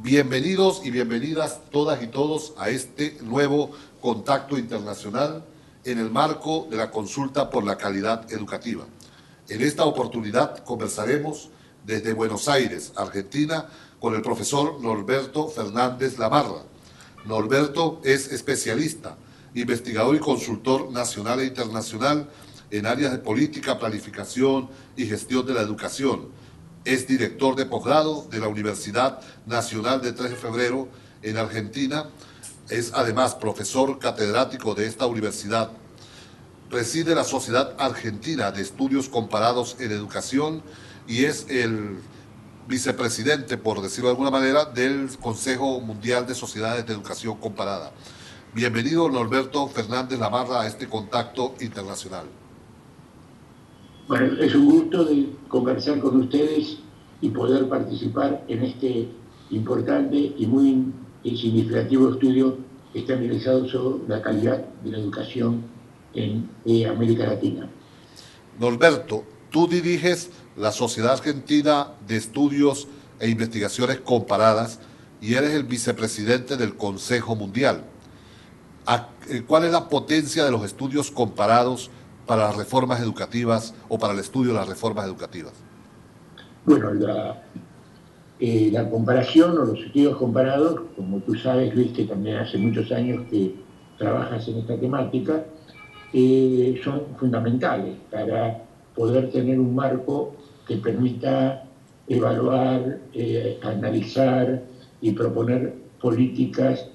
Bienvenidos y bienvenidas todas y todos a este nuevo contacto internacional en el marco de la consulta por la calidad educativa. En esta oportunidad conversaremos desde Buenos Aires, Argentina, con el profesor Norberto Fernández Lamarra. Norberto es especialista, investigador y consultor nacional e internacional en áreas de política, planificación y gestión de la educación. Es director de posgrado de la Universidad Nacional de 3 de Febrero en Argentina. Es además profesor catedrático de esta universidad. Preside la Sociedad Argentina de Estudios Comparados en Educación y es el vicepresidente, por decirlo de alguna manera, del Consejo Mundial de Sociedades de Educación Comparada. Bienvenido, Norberto Fernández Lamarra, a este contacto internacional. Bueno, es un gusto de conversar con ustedes y poder participar en este importante y muy significativo estudio que está realizado sobre la calidad de la educación en América Latina. Norberto, tú diriges la Sociedad Argentina de Estudios e Investigaciones Comparadas y eres el vicepresidente del Consejo Mundial. ¿Cuál es la potencia de los estudios comparados para las reformas educativas o para el estudio de las reformas educativas? Bueno, la comparación o los estudios comparados, como tú sabes, Luis, que también hace muchos años que trabajas en esta temática, son fundamentales para poder tener un marco que permita evaluar, analizar y proponer políticas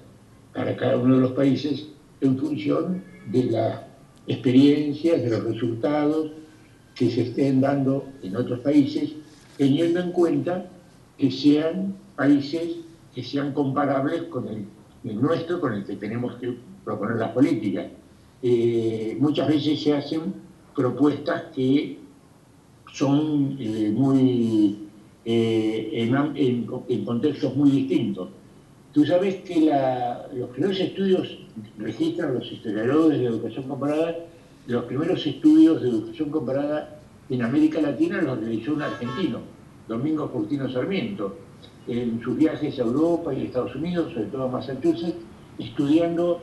para cada uno de los países en función de las experiencias, de los resultados que se estén dando en otros países, teniendo en cuenta que sean países que sean comparables con el nuestro, con el que tenemos que proponer las políticas. Muchas veces se hacen propuestas que son en contextos muy distintos. Tú sabes que los primeros estudios, registran los historiadores de educación comparada, los primeros estudios de educación comparada en América Latina los realizó un argentino, Domingo Faustino Sarmiento, en sus viajes a Europa y Estados Unidos, sobre todo a Massachusetts, estudiando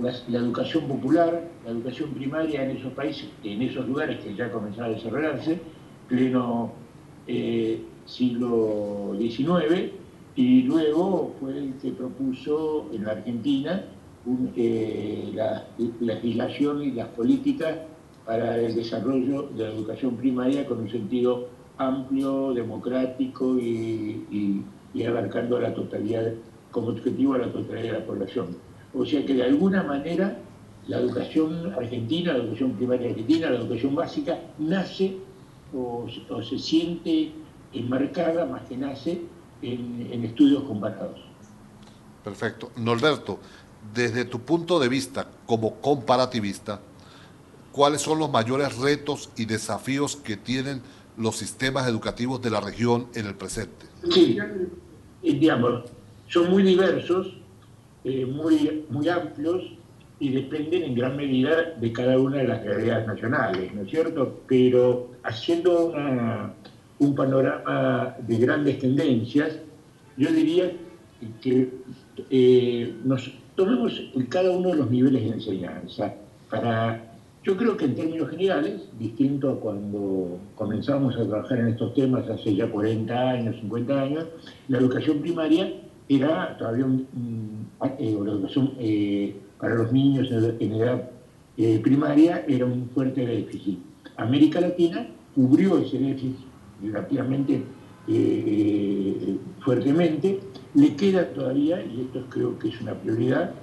la educación popular, la educación primaria en esos países, en esos lugares que ya comenzaron a desarrollarse, pleno siglo XIX, y luego fue el que propuso en la Argentina la legislación y las políticas para el desarrollo de la educación primaria con un sentido amplio, democrático y abarcando la totalidad, como objetivo a la totalidad de la población. O sea que de alguna manera la educación argentina, la educación primaria argentina, la educación básica, nace o se siente enmarcada, más que nace, en estudios comparados. Perfecto. Norberto, desde tu punto de vista como comparativista, ¿cuáles son los mayores retos y desafíos que tienen los sistemas educativos de la región en el presente? Sí, digamos, son muy diversos, muy amplios y dependen en gran medida de cada una de las realidades nacionales, ¿no es cierto? Pero haciendo un panorama de grandes tendencias, yo diría que nos tomemos en cada uno de los niveles de enseñanza. Yo creo que en términos generales, distinto a cuando comenzamos a trabajar en estos temas hace ya 40 años, 50 años, la educación primaria era todavía la educación para los niños en edad primaria era un fuerte déficit. América Latina cubrió ese déficit relativamente fuertemente. Le queda todavía, y esto creo que es una prioridad,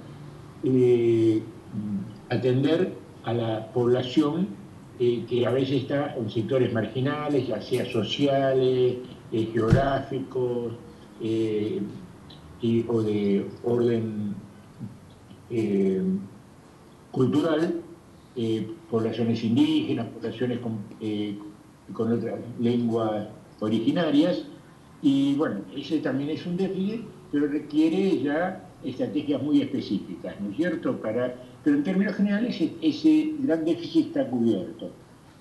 atender a la población que a veces está en sectores marginales, ya sea sociales, geográficos o de orden cultural, poblaciones indígenas, poblaciones con otras lenguas originarias, y bueno, ese también es un déficit, pero requiere ya estrategias muy específicas, ¿no es cierto? Pero en términos generales ese gran déficit está cubierto.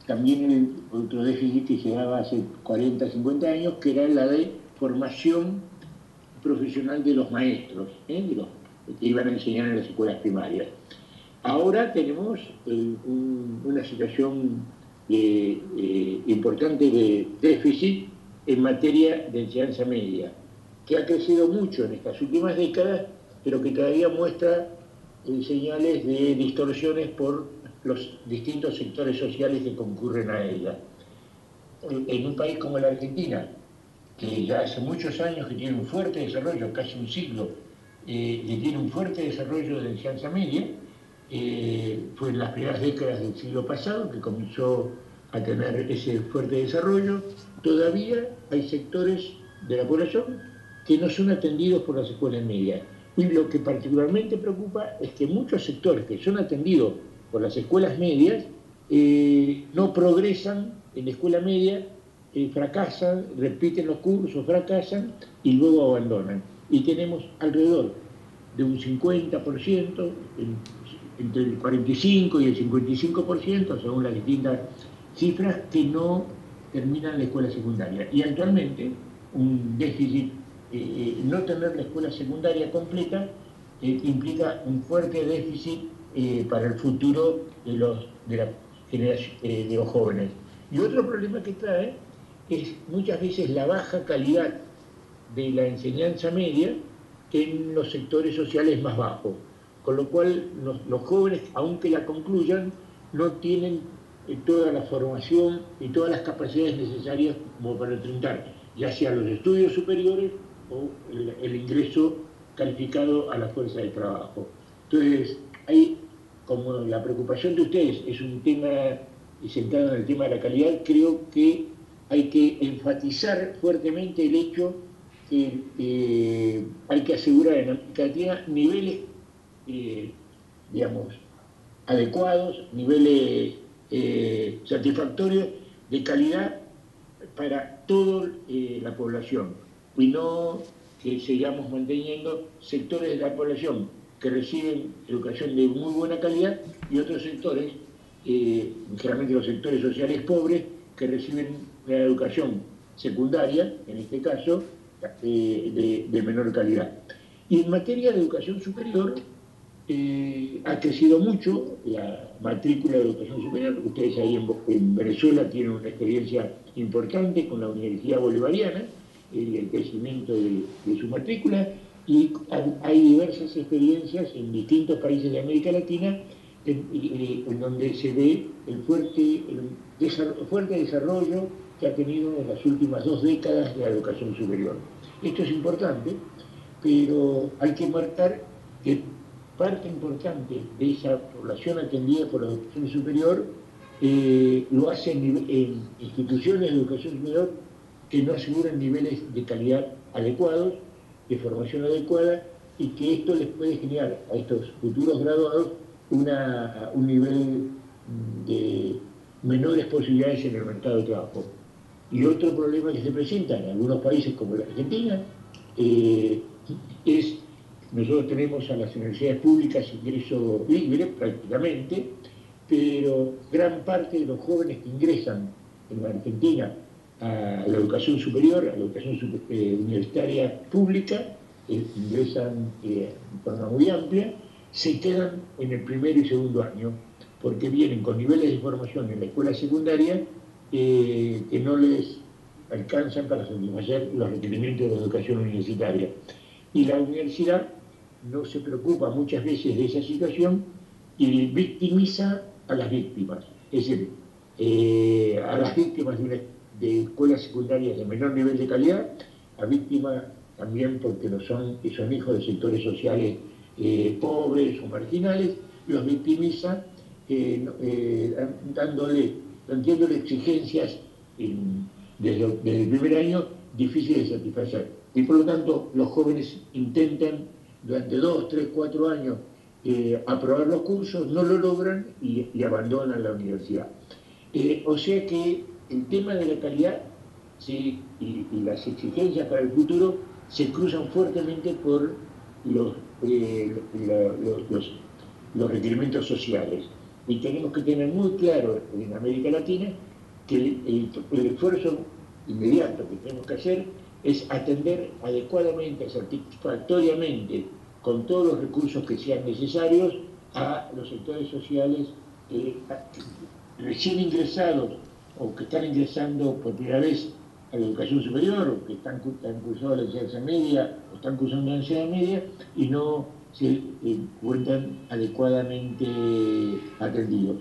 También el otro déficit que se daba hace 40, 50 años, que era la de formación profesional de los maestros, de los que iban a enseñar en las escuelas primarias. Ahora tenemos una situación importante de déficit en materia de enseñanza media, que ha crecido mucho en estas últimas décadas, pero que todavía muestra señales de distorsiones por los distintos sectores sociales que concurren a ella. En un país como la Argentina, que ya hace muchos años que tiene un fuerte desarrollo, casi un siglo, que tiene un fuerte desarrollo de enseñanza media, fue en las primeras décadas del siglo pasado que comenzó a tener ese fuerte desarrollo. Todavía hay sectores de la población que no son atendidos por las escuelas medias. Y lo que particularmente preocupa es que muchos sectores que son atendidos por las escuelas medias no progresan en la escuela media, fracasan, repiten los cursos, fracasan y luego abandonan. Y tenemos alrededor de un 50%, entre el 45 y el 55%, según las distintas cifras, que no terminan la escuela secundaria. Y actualmente un déficit, no tener la escuela secundaria completa, implica un fuerte déficit para el futuro de los jóvenes. Y otro problema que trae es muchas veces la baja calidad de la enseñanza media en los sectores sociales más bajos, con lo cual los jóvenes, aunque la concluyan, no tienen toda la formación y todas las capacidades necesarias como para enfrentar ya sea los estudios superiores o el ingreso calificado a la fuerza de trabajo. Entonces, como la preocupación de ustedes es un tema centrado en el tema de la calidad, creo que hay que enfatizar fuertemente el hecho que hay que asegurar en América Latina niveles, digamos, adecuados, niveles satisfactorios de calidad para toda la población, y no que sigamos manteniendo sectores de la población que reciben educación de muy buena calidad y otros sectores, generalmente los sectores sociales pobres, que reciben una educación secundaria, en este caso, de menor calidad. Y en materia de educación superior, ha crecido mucho la matrícula de educación superior. Ustedes ahí en Venezuela tienen una experiencia importante con la Universidad Bolivariana, el crecimiento de su matrícula, y hay diversas experiencias en distintos países de América Latina en donde se ve el fuerte desarrollo que ha tenido en las últimas 2 décadas de la educación superior. Esto es importante, pero hay que marcar que parte importante de esa población atendida por la educación superior lo hace en instituciones de educación superior que no aseguran niveles de calidad adecuados, de formación adecuada, y que esto les puede generar a estos futuros graduados un nivel de menores posibilidades en el mercado de trabajo. Y otro problema que se presenta en algunos países como la Argentina es, nosotros tenemos a las universidades públicas ingreso libre prácticamente, pero gran parte de los jóvenes que ingresan en la Argentina a la educación superior, a la educación universitaria pública, ingresan de forma muy amplia, se quedan en el primero y segundo año, porque vienen con niveles de formación en la escuela secundaria que no les alcanzan para satisfacer los requerimientos de la educación universitaria. Y la universidad no se preocupa muchas veces de esa situación y victimiza a las víctimas. Es decir, a las víctimas de escuelas secundarias de menor nivel de calidad, a víctimas también porque son hijos de sectores sociales pobres o marginales, los victimiza planteándole exigencias desde el primer año difíciles de satisfacer. Y por lo tanto los jóvenes intentan durante 2, 3, 4 años aprobar los cursos, no lo logran y abandonan la universidad. O sea que el tema de la calidad y las exigencias para el futuro se cruzan fuertemente por los requerimientos sociales. Y tenemos que tener muy claro en América Latina que el esfuerzo inmediato que tenemos que hacer es atender adecuadamente, satisfactoriamente, con todos los recursos que sean necesarios a los sectores sociales recién ingresados o que están ingresando por primera vez a la educación superior o que han cursado la enseñanza media o están cursando la enseñanza media y no se encuentran adecuadamente atendidos.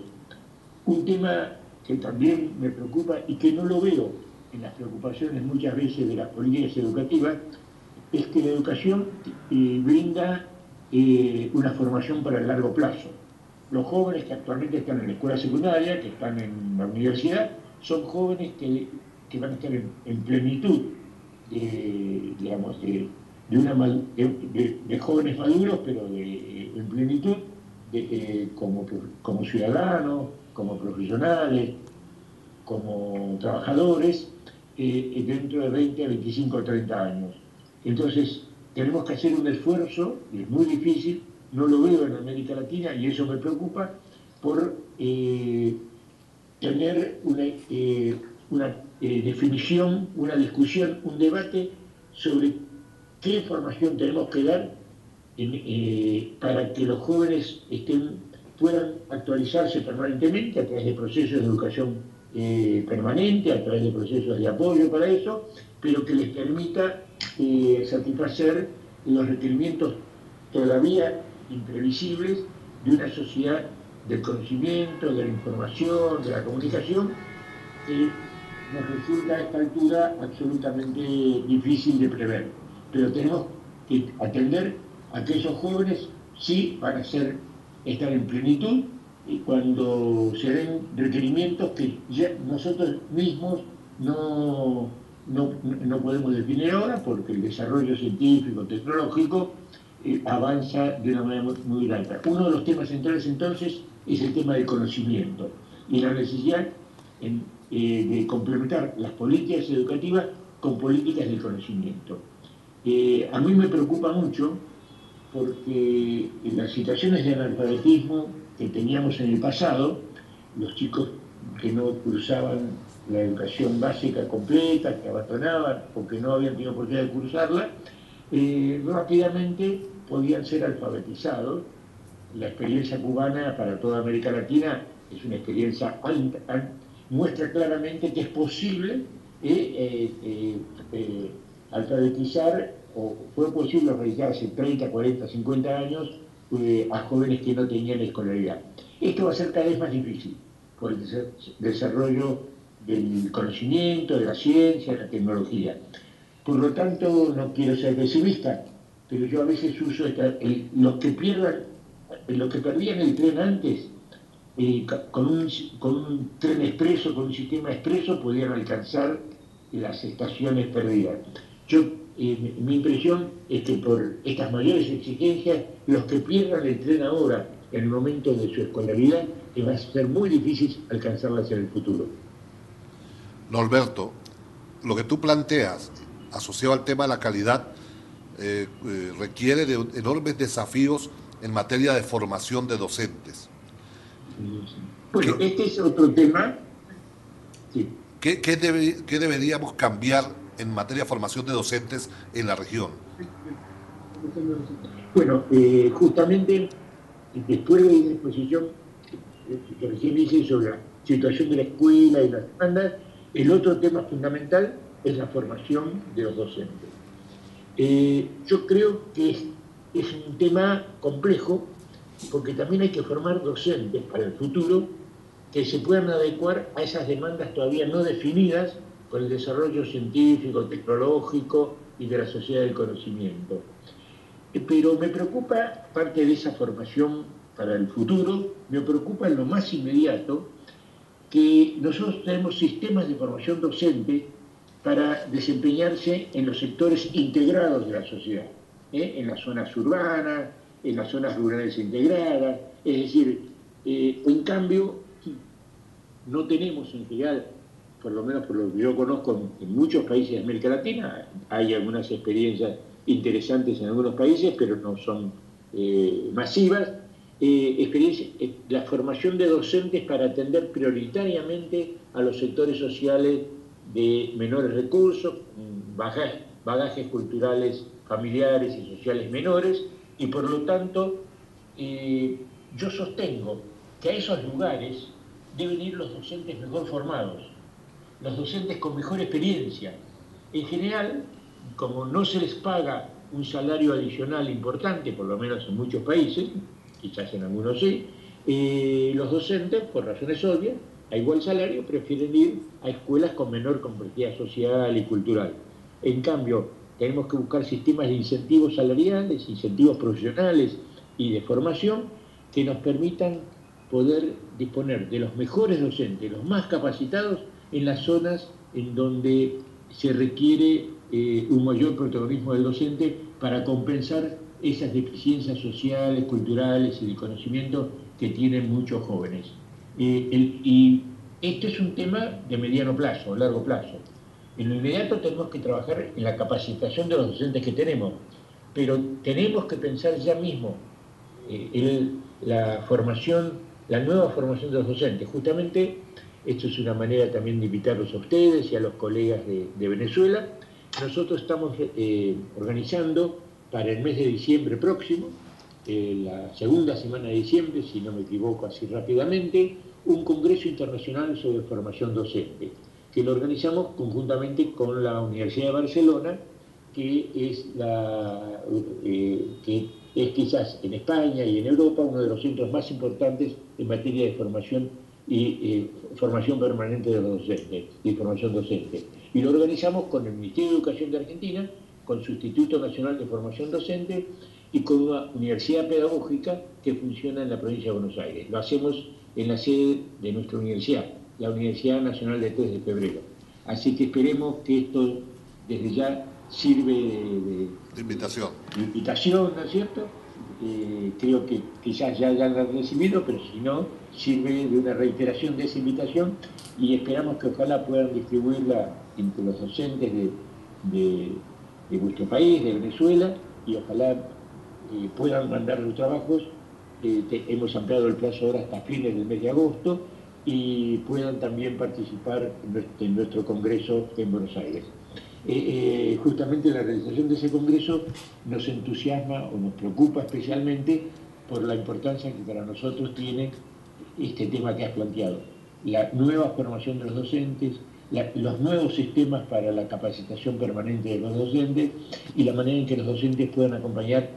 Un tema que también me preocupa y que no lo veo en las preocupaciones muchas veces de las políticas educativas es que la educación brinda una formación para el largo plazo. Los jóvenes que actualmente están en la escuela secundaria, que están en la universidad, son jóvenes que van a estar en plenitud, digamos, de jóvenes maduros, pero en plenitud como ciudadanos, como profesionales, como trabajadores, dentro de 20, 25 o 30 años. Entonces, tenemos que hacer un esfuerzo, y es muy difícil, no lo veo en América Latina, y eso me preocupa, por tener una definición, una discusión, un debate sobre qué formación tenemos que dar para que los jóvenes puedan actualizarse permanentemente a través de procesos de educación permanente, a través de procesos de apoyo para eso, pero que les permita satisfacer los requerimientos todavía imprevisibles de una sociedad del conocimiento, de la información, de la comunicación, que nos resulta a esta altura absolutamente difícil de prever. Pero tenemos que atender a que esos jóvenes sí van a estar en plenitud y cuando se den requerimientos que ya nosotros mismos no podemos definir ahora porque el desarrollo científico, tecnológico, avanza de una manera muy rápida. Uno de los temas centrales entonces es el tema del conocimiento y la necesidad de complementar las políticas educativas con políticas del conocimiento. A mí me preocupa mucho porque en las situaciones de analfabetismo que teníamos en el pasado, los chicos que no cursaban la educación básica completa, que abandonaban o que no habían tenido oportunidad de cursarla, rápidamente podían ser alfabetizados. La experiencia cubana para toda América Latina es una experiencia muestra claramente que es posible alfabetizar, o fue posible alfabetizar hace 30, 40, 50 años a jóvenes que no tenían escolaridad. Esto va a ser cada vez más difícil por el desarrollo del conocimiento, de la ciencia, de la tecnología. Por lo tanto, no quiero ser pesimista, pero yo a veces uso los que perdían el tren antes, con un tren expreso, con un sistema expreso, podían alcanzar las estaciones perdidas. Mi impresión es que por estas mayores exigencias, los que pierdan el tren ahora, en el momento de su escolaridad, va a ser muy difícil alcanzarlas en el futuro. Norberto, lo que tú planteas, asociado al tema de la calidad, requiere de enormes desafíos en materia de formación de docentes. Bueno, este es otro tema. Sí. ¿Qué deberíamos cambiar en materia de formación de docentes en la región? Bueno, justamente después de la exposición que recién hice sobre la situación de la escuela y las demandas, el otro tema fundamental es la formación de los docentes. Yo creo que es un tema complejo porque también hay que formar docentes para el futuro que se puedan adecuar a esas demandas todavía no definidas por el desarrollo científico, tecnológico y de la sociedad del conocimiento. Pero me preocupa, parte de esa formación para el futuro, me preocupa en lo más inmediato que nosotros tenemos sistemas de formación docente para desempeñarse en los sectores integrados de la sociedad, en las zonas urbanas, en las zonas rurales integradas, es decir, en cambio, no tenemos en general, por lo menos por lo que yo conozco en muchos países de América Latina, hay algunas experiencias interesantes en algunos países, pero no son masivas, la formación de docentes para atender prioritariamente a los sectores sociales de menores recursos, bajas bagajes culturales, familiares y sociales menores, y por lo tanto yo sostengo que a esos lugares deben ir los docentes mejor formados, los docentes con mejor experiencia. En general, como no se les paga un salario adicional importante, por lo menos en muchos países, quizás en algunos sí, los docentes, por razones obvias, a igual salario, prefieren ir a escuelas con menor complejidad social y cultural. En cambio, tenemos que buscar sistemas de incentivos salariales, incentivos profesionales y de formación que nos permitan poder disponer de los mejores docentes, los más capacitados en las zonas en donde se requiere un mayor protagonismo del docente para compensar esas deficiencias sociales, culturales y de conocimiento que tienen muchos jóvenes. Y este es un tema de mediano plazo, largo plazo. En lo inmediato tenemos que trabajar en la capacitación de los docentes que tenemos, pero tenemos que pensar ya mismo la formación, la nueva formación de los docentes. Justamente esto es una manera también de invitarlos a ustedes y a los colegas de Venezuela. Nosotros estamos organizando para el mes de diciembre próximo, la segunda semana de diciembre, si no me equivoco así rápidamente, un congreso internacional sobre formación docente, que lo organizamos conjuntamente con la Universidad de Barcelona, que es quizás en España y en Europa uno de los centros más importantes en materia de formación y formación permanente de los docentes y formación docente. Y lo organizamos con el Ministerio de Educación de Argentina, con su Instituto Nacional de Formación Docente y con una universidad pedagógica que funciona en la provincia de Buenos Aires. Lo hacemos en la sede de nuestra universidad, la Universidad Nacional de 3 de Febrero. Así que esperemos que esto desde ya sirve de invitación. De invitación, ¿no es cierto? Creo que quizás ya la han recibido, pero si no, sirve de una reiteración de esa invitación y esperamos que ojalá puedan distribuirla entre los docentes de vuestro país, de Venezuela, y ojalá puedan mandar los trabajos. Hemos ampliado el plazo ahora hasta fines del mes de agosto y puedan también participar en nuestro congreso en Buenos Aires. Justamente la realización de ese congreso nos entusiasma o nos preocupa especialmente por la importancia que para nosotros tiene este tema que has planteado, la nueva formación de los docentes, los nuevos sistemas para la capacitación permanente de los docentes y la manera en que los docentes puedan acompañar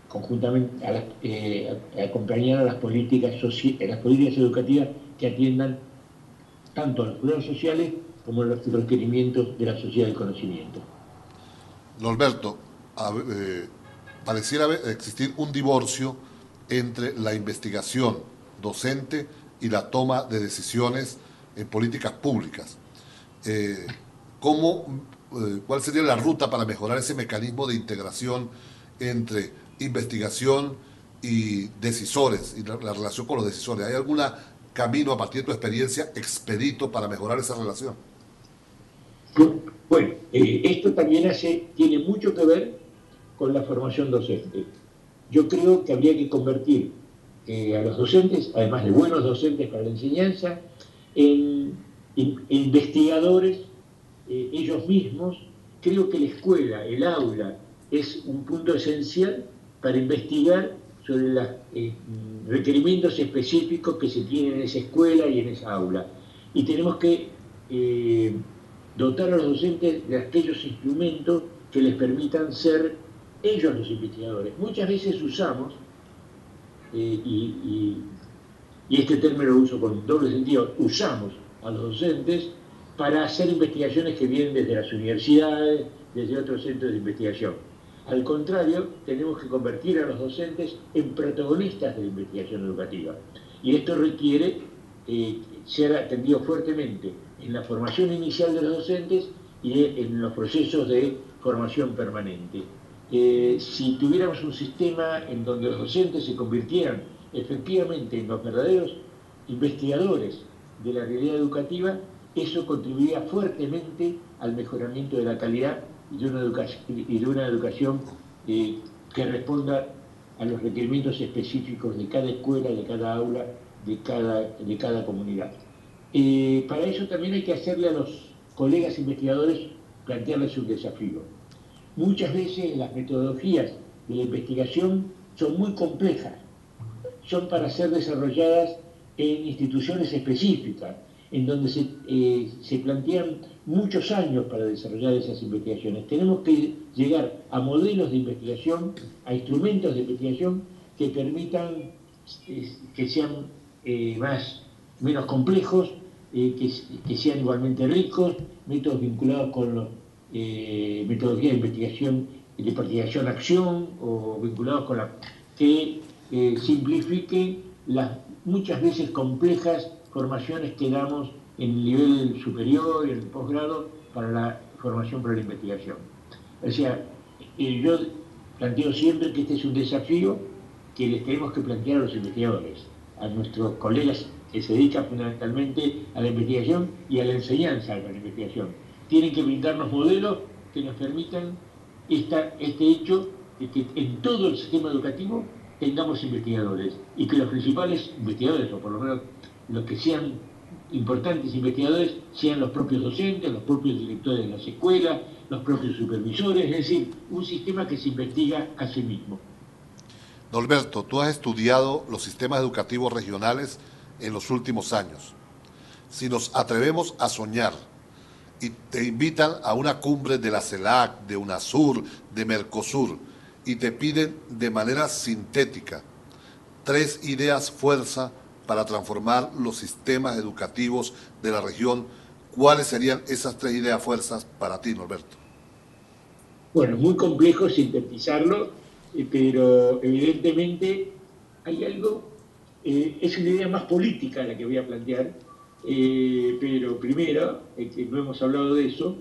conjuntamente acompañar a las políticas educativas que atiendan tanto a los problemas sociales como los requerimientos de la sociedad del conocimiento. Norberto, pareciera existir un divorcio entre la investigación docente y la toma de decisiones en políticas públicas. ¿Cuál sería la ruta para mejorar ese mecanismo de integración entre investigación y decisores y la relación con los decisores? ¿Hay algún camino a partir de tu experiencia expedito para mejorar esa relación? Bueno, esto también tiene mucho que ver con la formación docente. Yo creo que habría que convertir a los docentes, además de buenos docentes para la enseñanza, en investigadores ellos mismos. Creo que la escuela, el aula, es un punto esencial para investigar sobre los requerimientos específicos que se tienen en esa escuela y en esa aula. Y tenemos que dotar a los docentes de aquellos instrumentos que les permitan ser ellos los investigadores. Muchas veces usamos, y este término lo uso con doble sentido, usamos a los docentes para hacer investigaciones que vienen desde las universidades, desde otros centros de investigación. Al contrario, tenemos que convertir a los docentes en protagonistas de la investigación educativa. Y esto requiere ser atendido fuertemente en la formación inicial de los docentes y en los procesos de formación permanente. Si tuviéramos un sistema en donde los docentes se convirtieran efectivamente en los verdaderos investigadores de la realidad educativa, eso contribuiría fuertemente al mejoramiento de la calidad y de una educación que responda a los requerimientos específicos de cada escuela, de cada aula, de cada comunidad. Para eso también hay que hacerle a los colegas investigadores plantearles un desafío. Muchas veces las metodologías de la investigación son muy complejas, son para ser desarrolladas en instituciones específicas, en donde se plantean muchos años para desarrollar esas investigaciones. Tenemos que llegar a modelos de investigación, a instrumentos de investigación que permitan que sean menos complejos, que sean igualmente ricos, métodos vinculados con los metodologías de investigación-acción o vinculados con la que simplifiquen las muchas veces complejas formaciones que damos en el nivel superior y en el posgrado para la formación para la investigación. O sea, yo planteo siempre que este es un desafío que les tenemos que plantear a los investigadores, a nuestros colegas que se dedican fundamentalmente a la investigación y a la enseñanza de la investigación. Tienen que brindarnos modelos que nos permitan este hecho de que en todo el sistema educativo tengamos investigadores y que los principales investigadores, o por lo menos los que sean importantes investigadores, sean los propios docentes, los propios directores de las escuelas, los propios supervisores, es decir, un sistema que se investiga a sí mismo. Norberto, tú has estudiado los sistemas educativos regionales en los últimos años. Si nos atrevemos a soñar y te invitan a una cumbre de la CELAC, de UNASUR, de Mercosur, y te piden de manera sintética 3 ideas fuerza para transformar los sistemas educativos de la región, ¿cuáles serían esas 3 ideas fuerzas para ti, Norberto? Bueno, muy complejo sintetizarlo, pero evidentemente hay algo, es una idea más política la que voy a plantear, pero primero, que no hemos hablado de eso,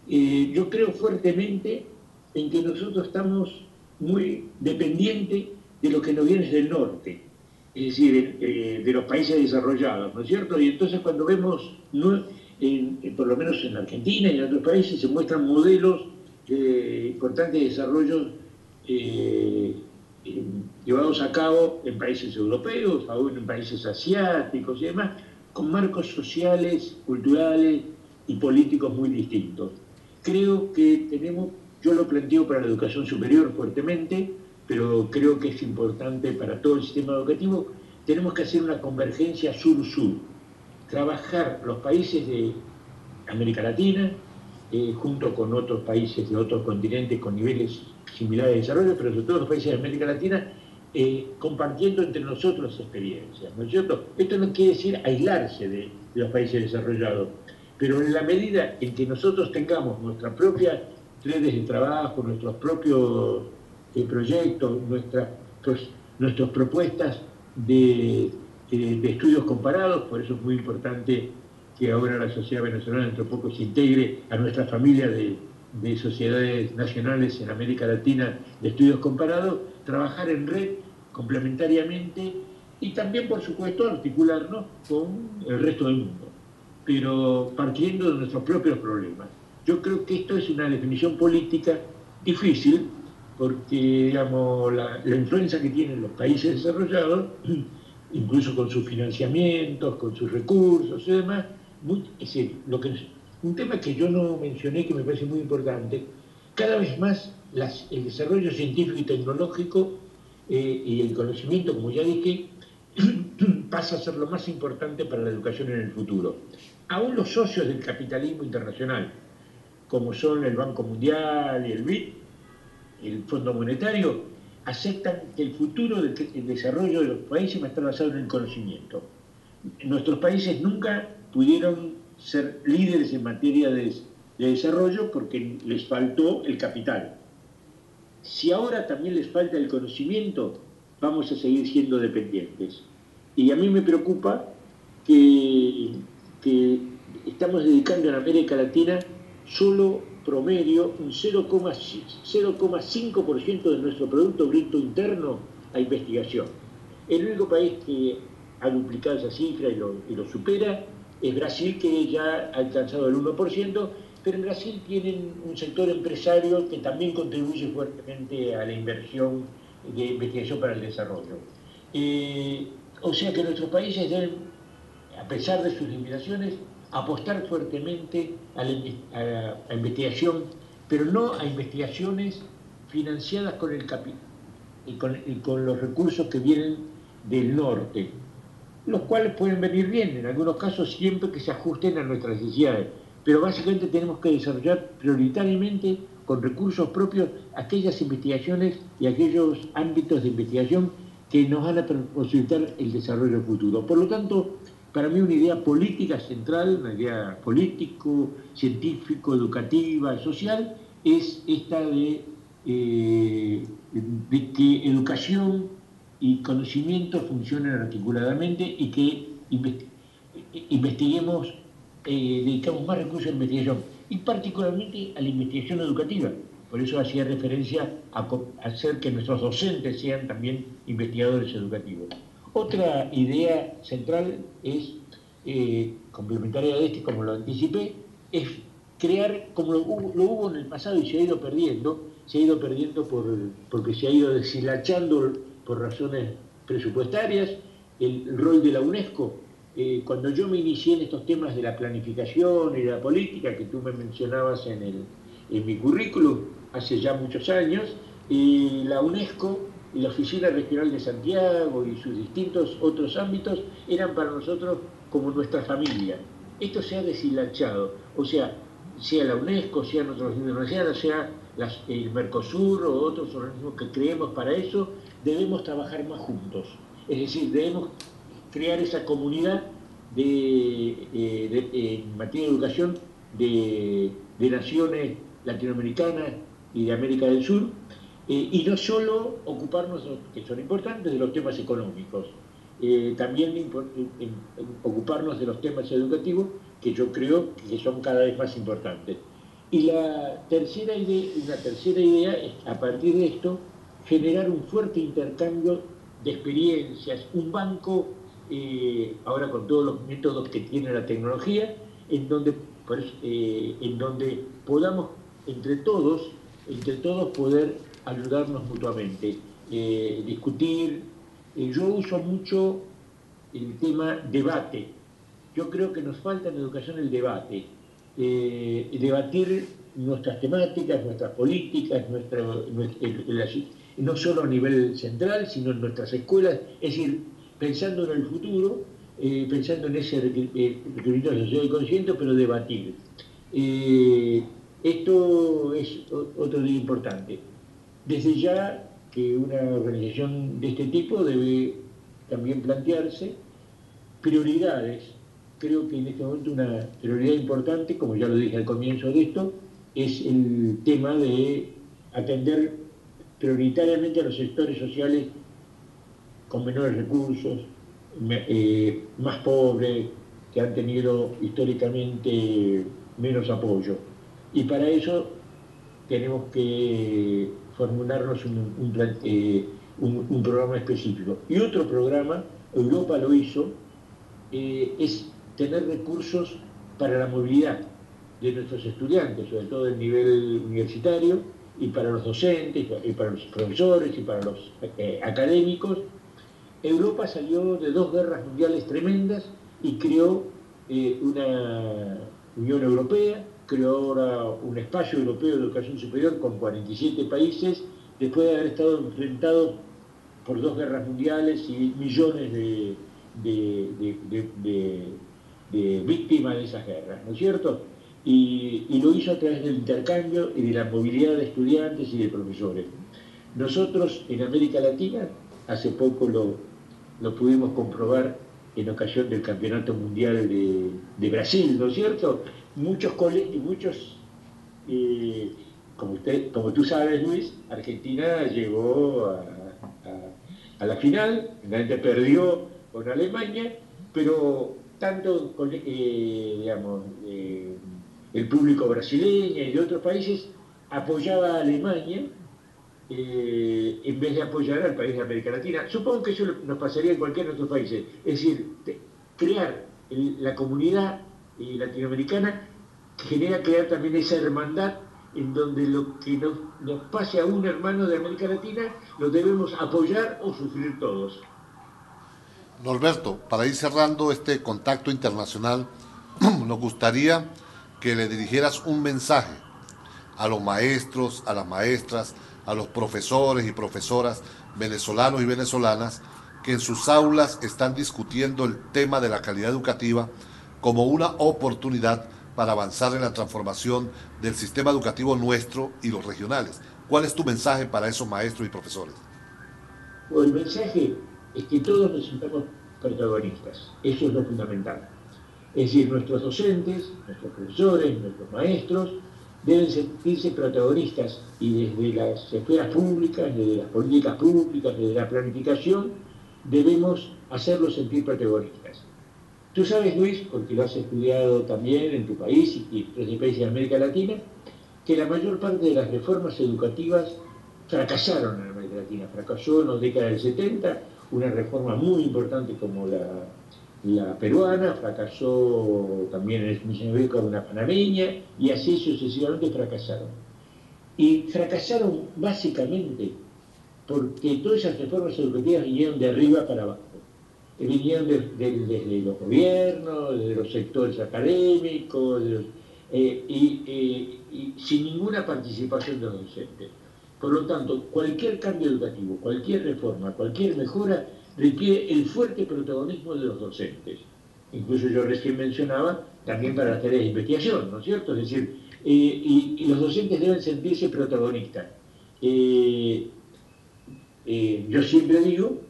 yo creo fuertemente en que nosotros estamos muy dependientes de lo que nos viene del norte, es decir, de los países desarrollados, ¿no es cierto? Y entonces cuando vemos, por lo menos en Argentina y en otros países, se muestran modelos importantes desarrollos llevados a cabo en países europeos, aún en países asiáticos y demás, con marcos sociales, culturales y políticos muy distintos. Creo que yo lo planteo para la educación superior fuertemente, pero creo que es importante para todo el sistema educativo. Tenemos que hacer una convergencia sur-sur, trabajar los países de América Latina, junto con otros países de otros continentes con niveles similares de desarrollo, pero sobre todo los países de América Latina, compartiendo entre nosotros experiencias, ¿no es cierto? Esto no quiere decir aislarse de los países desarrollados, pero en la medida en que nosotros tengamos nuestras propias redes de trabajo, nuestros propios proyectos, nuestras propuestas de estudios comparados, por eso es muy importante que ahora la sociedad venezolana dentro de poco se integre a nuestra familia de sociedades nacionales en América Latina de estudios comparados, trabajar en red complementariamente y también, por supuesto, articularnos con el resto del mundo, pero partiendo de nuestros propios problemas. Yo creo que esto es una definición política difícil, porque digamos, la influencia que tienen los países desarrollados, incluso con sus financiamientos, con sus recursos y demás, es decir, un tema que yo no mencioné, que me parece muy importante, cada vez más el desarrollo científico y tecnológico y el conocimiento, como ya dije, pasa a ser lo más importante para la educación en el futuro. Aún los socios del capitalismo internacional, como son el Banco Mundial y el BID, el Fondo Monetario, aceptan que el futuro del desarrollo de los países va a estar basado en el conocimiento. Nuestros países nunca pudieron ser líderes en materia de desarrollo porque les faltó el capital. Si ahora también les falta el conocimiento, vamos a seguir siendo dependientes. Y a mí me preocupa que estamos dedicando en América Latina solo promedio un 0,5% de nuestro Producto Bruto Interno a investigación. El único país que ha duplicado esa cifra y lo supera es Brasil, que ya ha alcanzado el 1%, pero en Brasil tienen un sector empresario que también contribuye fuertemente a la inversión de investigación para el desarrollo. O sea que nuestros países deben a pesar de sus limitaciones, apostar fuertemente a investigación, pero no a investigaciones financiadas con el capital y con los recursos que vienen del norte, los cuales pueden venir bien, en algunos casos siempre que se ajusten a nuestras necesidades, pero básicamente tenemos que desarrollar prioritariamente con recursos propios aquellas investigaciones y aquellos ámbitos de investigación que nos van a posibilitar el desarrollo futuro. Por lo tanto, para mí una idea política central, una idea político, científico, educativa, social, es esta de que educación y conocimiento funcionen articuladamente y que investiguemos, dedicamos más recursos a la investigación y particularmente a la investigación educativa. Por eso hacía referencia a hacer que nuestros docentes sean también investigadores educativos. Otra idea central es, complementaria de este, como lo anticipé, es crear, como lo hubo en el pasado y se ha ido perdiendo porque se ha ido deshilachando por razones presupuestarias, el rol de la UNESCO. Cuando yo me inicié en estos temas de la planificación y de la política, que tú me mencionabas en mi currículum, hace ya muchos años, la UNESCO y la Oficina Regional de Santiago y sus distintos otros ámbitos eran para nosotros como nuestra familia. Esto se ha deshilachado, o sea la UNESCO, sean otros universidades, sea el Mercosur o otros organismos que creemos para eso, debemos trabajar más juntos. Es decir, debemos crear esa comunidad en materia de educación de naciones latinoamericanas y de América del Sur, y no solo ocuparnos, que son importantes, de los temas económicos, también ocuparnos de los temas educativos, que yo creo que son cada vez más importantes. Y una tercera idea es, a partir de esto, generar un fuerte intercambio de experiencias, un banco, ahora con todos los métodos que tiene la tecnología, en donde podamos entre todos poder ayudarnos mutuamente, discutir. Yo uso mucho el tema debate. Yo creo que nos falta en educación el debate. Debatir nuestras temáticas, nuestras políticas, no solo a nivel central, sino en nuestras escuelas, es decir, pensando en el futuro, pensando en ese requerimiento social y consciente, pero debatir. Esto es otro día importante. Desde ya que una organización de este tipo debe también plantearse prioridades. Creo que en este momento una prioridad importante, como ya lo dije al comienzo de esto, es el tema de atender prioritariamente a los sectores sociales con menores recursos, más pobres, que han tenido históricamente menos apoyo. Y para eso tenemos que formularnos un programa específico. Y otro programa, Europa lo hizo, es tener recursos para la movilidad de nuestros estudiantes, sobre todo del nivel universitario, y para los docentes, y para los profesores, y para los académicos. Europa salió de 2 guerras mundiales tremendas y creó una Unión Europea, creó ahora un espacio europeo de educación superior con 47 países, después de haber estado enfrentado por 2 guerras mundiales y millones de víctimas de esas guerras, ¿no es cierto? Y lo hizo a través del intercambio y de la movilidad de estudiantes y de profesores. Nosotros en América Latina, hace poco lo pudimos comprobar en ocasión del Campeonato Mundial de Brasil, ¿no es cierto? Muchos colegios, como tú sabes, Luis, Argentina llegó a la final, finalmente perdió con Alemania, pero tanto el público brasileño y de otros países apoyaba a Alemania en vez de apoyar al país de América Latina. Supongo que eso nos pasaría en cualquier otro país. Es decir, crear la comunidad latinoamericana genera crear también esa hermandad en donde lo que nos pase a un hermano de América Latina lo debemos apoyar o sufrir todos. Norberto, para ir cerrando este contacto internacional, nos gustaría que le dirigieras un mensaje a los maestros, a las maestras, a los profesores y profesoras venezolanos y venezolanas que en sus aulas están discutiendo el tema de la calidad educativa como una oportunidad para avanzar en la transformación del sistema educativo nuestro y los regionales. ¿Cuál es tu mensaje para esos maestros y profesores? Bueno, el mensaje es que todos nos sintamos protagonistas, eso es lo fundamental. Es decir, nuestros docentes, nuestros profesores, nuestros maestros deben sentirse protagonistas y desde las esferas públicas, desde las políticas públicas, desde la planificación, debemos hacerlos sentir protagonistas. Tú sabes, Luis, porque lo has estudiado también en tu país y en otros países de América Latina, que la mayor parte de las reformas educativas fracasaron en América Latina. Fracasó en la década del 70 una reforma muy importante como la peruana, fracasó también en el mismo época una panameña, y así sucesivamente fracasaron. Y fracasaron básicamente porque todas esas reformas educativas vinieron de arriba para abajo. Vinieron desde los gobiernos, desde los sectores académicos, y sin ninguna participación de los docentes. Por lo tanto, cualquier cambio educativo, cualquier reforma, cualquier mejora requiere el fuerte protagonismo de los docentes. Incluso yo recién mencionaba también para las tareas de investigación, ¿no es cierto? Es decir, y los docentes deben sentirse protagonistas. Yo siempre digo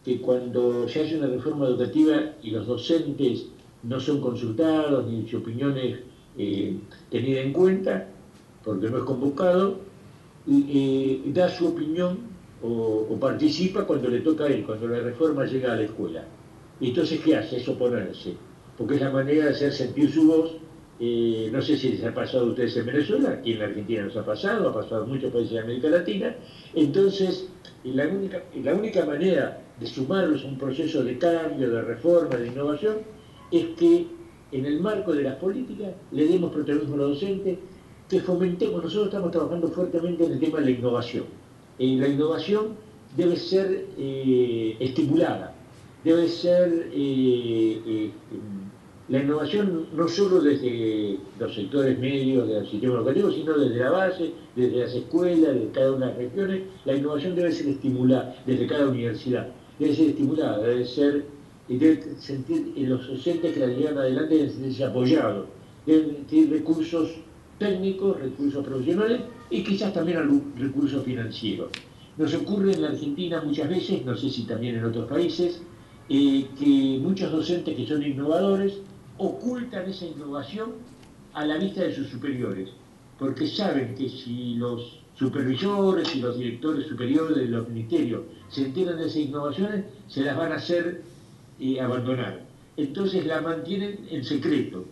que cuando se hace una reforma educativa y los docentes no son consultados ni sus opiniones tenidas en cuenta, porque no es convocado, da su opinión o participa cuando le toca a él, cuando la reforma llega a la escuela. Y entonces, ¿qué hace? Es oponerse, porque es la manera de hacer sentir su voz. No sé si les ha pasado a ustedes en Venezuela, aquí en la Argentina nos ha pasado en muchos países de América Latina. Entonces, la única manera de sumarlos a un proceso de cambio, de reforma, de innovación, es que en el marco de las políticas le demos protagonismo a los docentes, que fomentemos. Nosotros estamos trabajando fuertemente en el tema de la innovación. La innovación debe ser estimulada, debe ser la innovación no solo desde los sectores medios del sistema educativo, sino desde la base, desde las escuelas, desde cada una de las regiones. La innovación debe ser estimulada desde cada universidad, debe ser estimulada, debe sentir los docentes que la llevan adelante deben sentirse apoyados, deben tener recursos técnicos, recursos profesionales y quizás también algún recurso financiero. Nos ocurre en la Argentina muchas veces, no sé si también en otros países, que muchos docentes que son innovadores ocultan esa innovación a la vista de sus superiores, porque saben que si los supervisores y los directores superiores de los ministerios se enteran de esas innovaciones, se las van a hacer abandonar. Entonces la mantienen en secreto.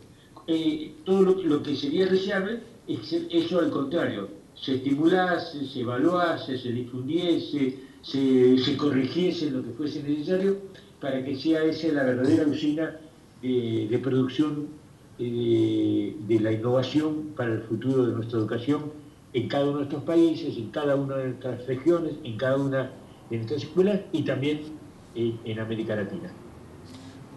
Todo lo que sería deseable es eso al contrario, se estimulase, se evaluase, se difundiese, se corrigiese lo que fuese necesario para que sea esa la verdadera usina de producción de la innovación para el futuro de nuestra educación en cada uno de nuestros países, en cada una de nuestras regiones, en cada una de nuestras escuelas y también en América Latina.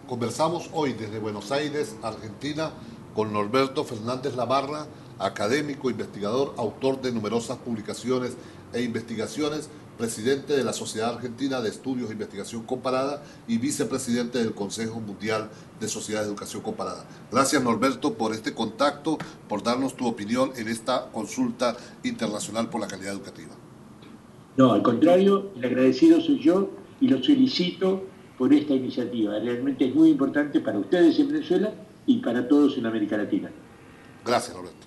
Conversamos hoy desde Buenos Aires, Argentina, con Norberto Fernández Labarra, académico, investigador, autor de numerosas publicaciones e investigaciones, presidente de la Sociedad Argentina de Estudios e Investigación Comparada y vicepresidente del Consejo Mundial de Sociedades de Educación Comparada. Gracias, Norberto, por este contacto, por darnos tu opinión en esta consulta internacional por la calidad educativa. No, al contrario, el agradecido soy yo y los felicito por esta iniciativa. Realmente es muy importante para ustedes en Venezuela y para todos en América Latina. Gracias, Norberto.